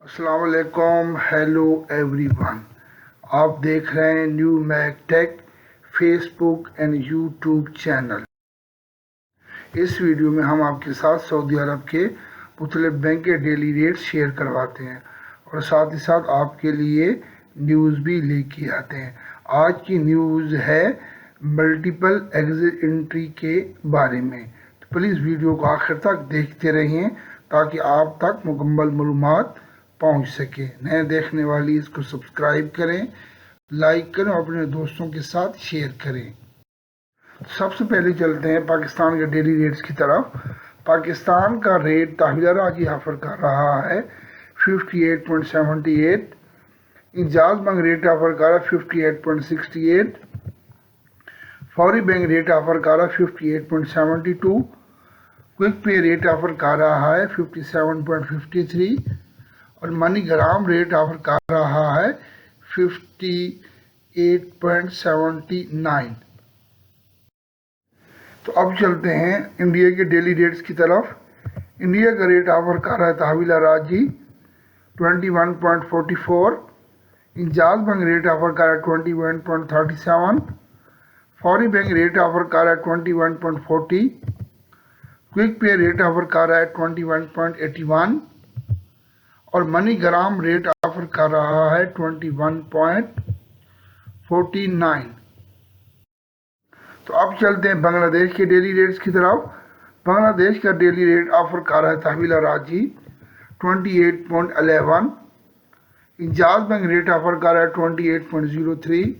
अस्सलाम वालेकुम, hello everyone. आप देख रहे हैं New Mac Tech Facebook and YouTube channel. इस वीडियो में हम आपके साथ सऊदी अरब के मुख्तलिफ बैंक के डेली रेट शेयर करवाते हैं और साथ ही साथ आपके लिए न्यूज़ भी लेके आते हैं। आज की न्यूज़ है मल्टीपल एग्जिट एंट्री के बारे में, तो प्लीज़ वीडियो को आखिर तक देखते रहिए ताकि आप तक मुकम्मल मालूमात पहुंच सके। नए देखने वाली इसको सब्सक्राइब करें, लाइक करें और अपने दोस्तों के साथ शेयर करें। सबसे पहले चलते हैं पाकिस्तान के डेली रेट्स की तरफ। पाकिस्तान का रेट तहवील आज ऑफर कर रहा है 58.78, इंजाज बैंक रेट ऑफर कर रहा है 58.68, फौरी बैंक रेट ऑफर कर रहा है 58.72, क्विक पे रेट ऑफर कर रहा है 57.53 और मनी ग्राम रेट ऑफर कर रहा है 58.79। तो अब चलते हैं इंडिया के डेली रेट्स की तरफ। इंडिया का रेट ऑफर कर रहा है तहवील राजी 21.44, इंजाज बैंक रेट ऑफर कर रहा है 21.37, फौरी बैंक रेट ऑफर कर रहा है 21.40, क्विक पे रेट ऑफर कर रहा है 21.81 और मनी ग्राम रेट ऑफर कर रहा है 21.49। तो अब चलते हैं बांग्लादेश के डेली रेट्स की तरफ। बांग्लादेश का डेली रेट ऑफर कर रहा है तहवील राजी 28.11, इंजाज बैंक रेट ऑफर कर रहा है 28.03,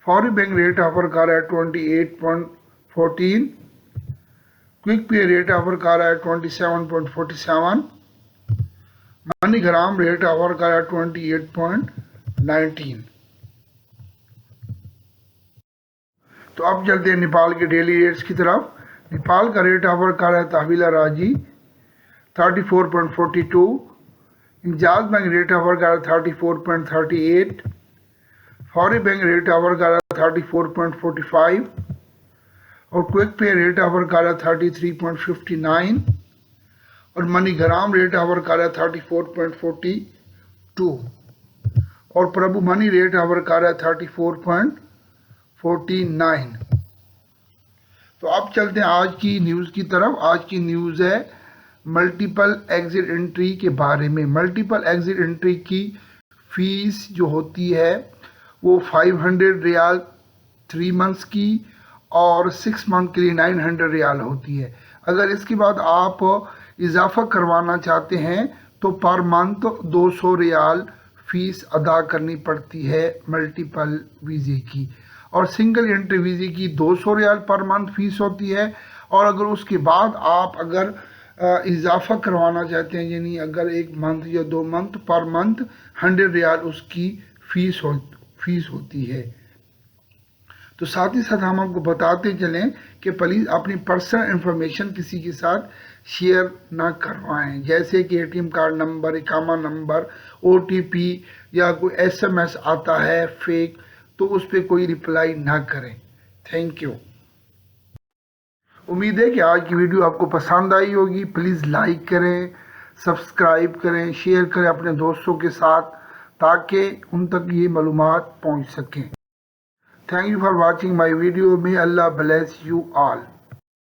फौरी बैंक रेट ऑफर कर रहा है 28.14, क्विक पे रेट ऑफर कर रहा है 27.47, मनी ग्राम रेट ऑफर कर रहा है 28.19। तो अब चलते हैं नेपाल के डेली रेट्स की तरफ। नेपाल का रेट ऑफर कर रहा है तहवील राजी 34.42, इंजाज बैंक रेट ऑफर कर रहा है 34.38, फौरी बैंक रेट ऑफर कर रहा है 34.45 और क्विक पे रेट ऑफर कर रहा है 33.59 और मनी ग्राम रेट ऑफर कर रहा है 34.42 और प्रभु मनी रेट ऑफर कर रहा है 34.49। तो अब चलते हैं आज की न्यूज़ की तरफ। आज की न्यूज़ है मल्टीपल एग्जिट एंट्री के बारे में। मल्टीपल एग्जिट एंट्री की फीस जो होती है वो 500 रियाल 3 मंथ्स की और 6 मंथ के लिए 900 रियाल होती है। अगर इसके बाद आप इजाफा करवाना चाहते हैं तो पर मंथ 200 रियाल फीस अदा करनी पड़ती है मल्टीपल वीज़े की, और सिंगल एंट्री वीज़े की 200 रियाल पर मंथ फीस होती है। और अगर उसके बाद आप अगर इजाफा करवाना चाहते हैं, यानी अगर 1 मंथ या 2 मंथ, पर मंथ 100 रियाल उसकी फीस होती है। तो साथ ही साथ हम आपको बताते चलें कि प्लीज़ अपनी पर्सनल इंफॉर्मेशन किसी के साथ शेयर ना करवाएं, जैसे कि एटीएम कार्ड नंबर, इकामा नंबर, ओटीपी या कोई एसएमएस आता है फेक, तो उस पर कोई रिप्लाई ना करें। Thank you. उम्मीद है कि आज की वीडियो आपको पसंद आई होगी। प्लीज़ लाइक करें, सब्सक्राइब करें, शेयर करें अपने दोस्तों के साथ ताकि उन तक ये मालूमात पहुंच सकें। Thank you for watching my video. May Allah bless you all.